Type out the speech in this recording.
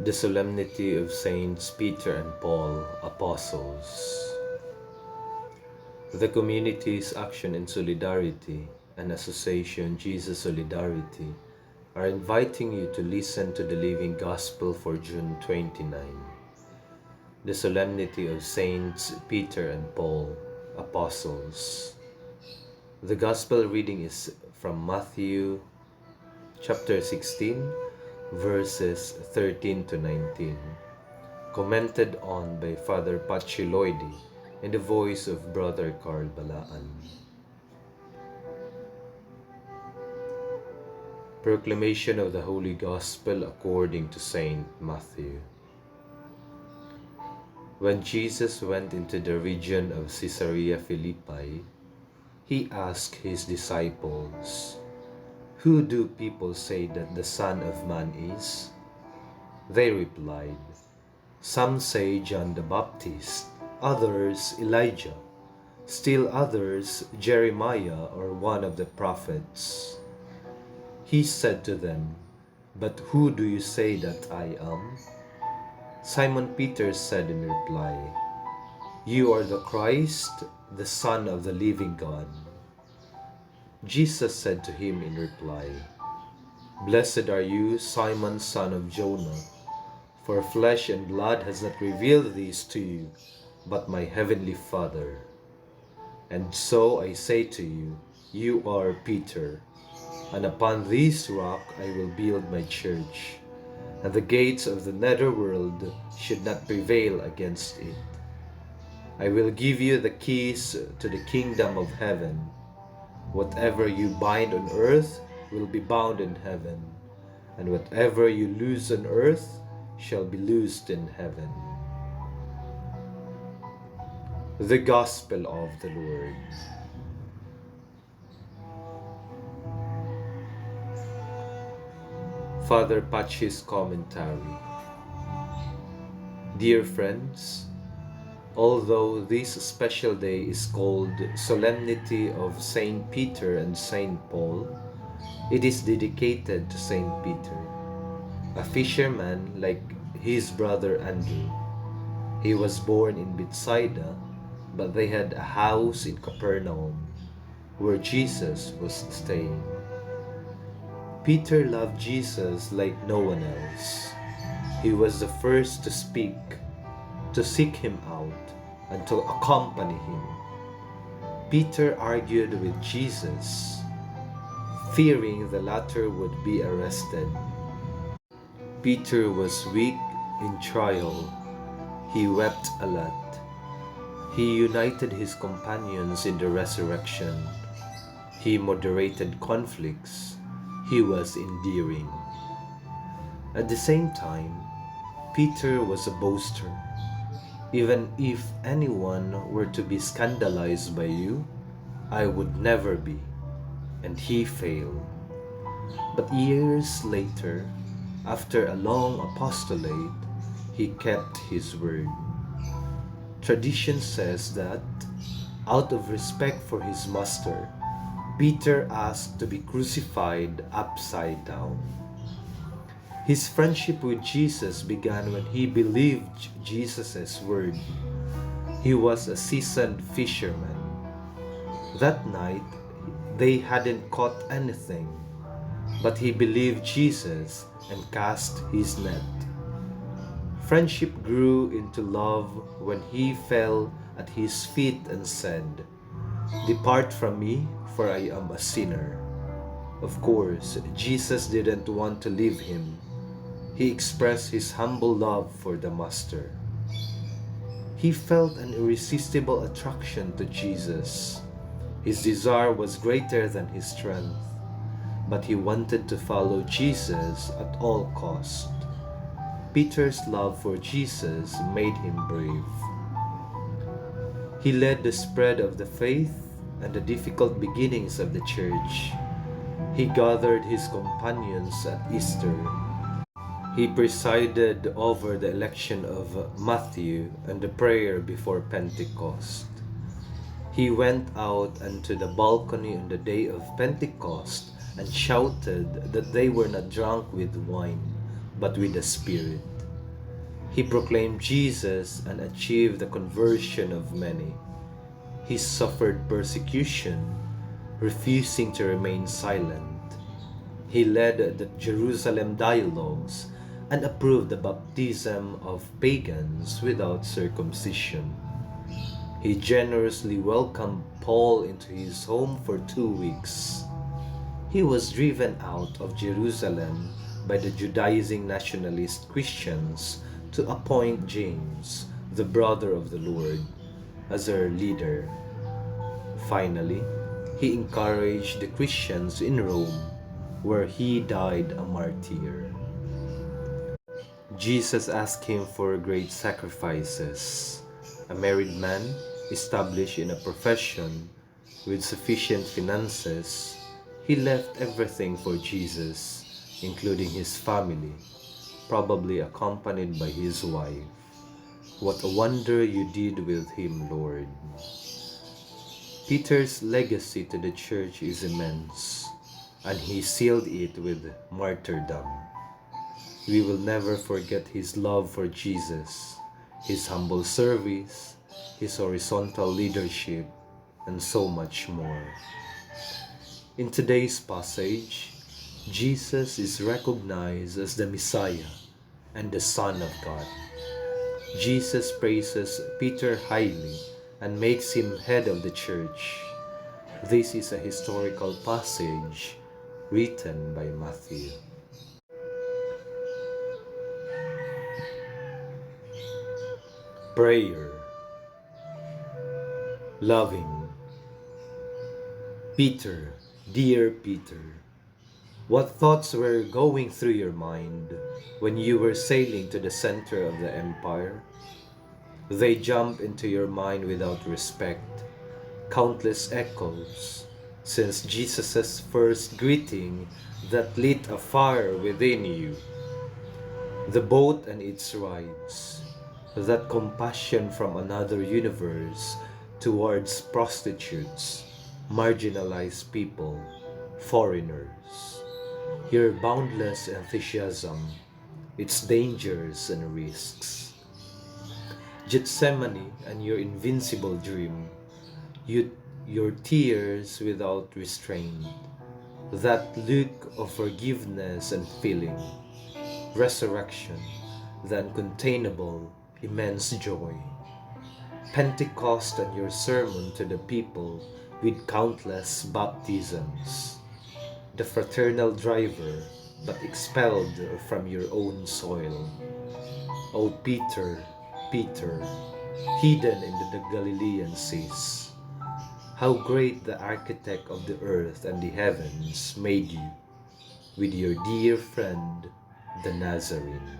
The Solemnity of Saints Peter and Paul, Apostles. The community's action in solidarity and association Jesus Solidarity are inviting you to listen to the Living Gospel for June 29. The Solemnity of Saints Peter and Paul, Apostles. The Gospel reading is from Matthew chapter 16, verses 13 to 19, commented on by Father Patxi Loidi in the voice of Brother Balaan. Proclamation of the Holy Gospel according to Saint Matthew. When Jesus went into the region of Caesarea Philippi, he asked his disciples, "Who do people say that the Son of Man is?" They replied, "Some say John the Baptist, others Elijah, still others Jeremiah or one of the prophets." He said to them, "But who do you say that I am?" Simon Peter said in reply, "You are the Christ, the Son of the living God." Jesus said to him in reply, "Blessed are you, Simon, son of Jonah, for flesh and blood has not revealed these to you, but my heavenly Father. And so I say to you, you are Peter, and upon this rock I will build my church, and the gates of the netherworld should not prevail against it. I will give you the keys to the kingdom of heaven. Whatever you bind on earth will be bound in heaven, and whatever you loose on earth shall be loosed in heaven." The Gospel of the Lord. Father Patxi's commentary. Dear friends, although this special day is called Solemnity of Saint Peter and Saint Paul, it is dedicated to Saint Peter, a fisherman like his brother Andrew. He was born in Bethsaida, but they had a house in Capernaum, where Jesus was staying. Peter loved Jesus like no one else. He was the first to speak, to seek him out, and to accompany him. Peter argued with Jesus, fearing the latter would be arrested. Peter was weak in trial. He wept a lot. He united his companions in the resurrection. He moderated conflicts. He was endearing. At the same time, Peter was a boaster. "Even if anyone were to be scandalized by you, I would never be." And he failed. But years later, after a long apostolate, he kept his word. Tradition says that, out of respect for his master, Peter asked to be crucified upside down. His friendship with Jesus began when he believed Jesus' word. He was a seasoned fisherman. That night, they hadn't caught anything, but he believed Jesus and cast his net. Friendship grew into love when he fell at his feet and said, "Depart from me, for I am a sinner." Of course, Jesus didn't want to leave him. He expressed his humble love for the Master. He felt an irresistible attraction to Jesus. His desire was greater than his strength, but he wanted to follow Jesus at all cost. Peter's love for Jesus made him brave. He led the spread of the faith and the difficult beginnings of the church. He gathered his companions at Easter. He presided over the election of Matthew and the prayer before Pentecost. He went out onto the balcony on the day of Pentecost and shouted that they were not drunk with wine, but with the Spirit. He proclaimed Jesus and achieved the conversion of many. He suffered persecution, refusing to remain silent. He led the Jerusalem dialogues and approved the baptism of pagans without circumcision. He generously welcomed Paul into his home for 2 weeks. He was driven out of Jerusalem by the Judaizing nationalist Christians to appoint James, the brother of the Lord, as their leader. Finally, he encouraged the Christians in Rome, where he died a martyr. Jesus asked him for great sacrifices. A married man, established in a profession with sufficient finances, he left everything for Jesus, including his family, probably accompanied by his wife. What a wonder you did with him, Lord. Peter's legacy to the church is immense, and he sealed it with martyrdom. We will never forget his love for Jesus, his humble service, his horizontal leadership, and so much more. In today's passage, Jesus is recognized as the Messiah and the Son of God. Jesus praises Peter highly and makes him head of the church. This is a historical passage written by Matthew. Prayer. Loving. Peter, dear Peter, what thoughts were going through your mind when you were sailing to the center of the empire? They jump into your mind without respect, countless echoes, since Jesus' first greeting that lit a fire within you. The boat and its rides, that compassion from another universe towards prostitutes, marginalized people, foreigners. Your boundless enthusiasm, its dangers and risks. Gethsemane and your invincible dream, your tears without restraint, that look of forgiveness and feeling, resurrection, the uncontainable, immense joy. Pentecost and your sermon to the people with countless baptisms. The fraternal driver, but expelled from your own soil. O Peter, Peter, hidden in the Galilean seas, how great the architect of the earth and the heavens made you, with your dear friend, the Nazarene.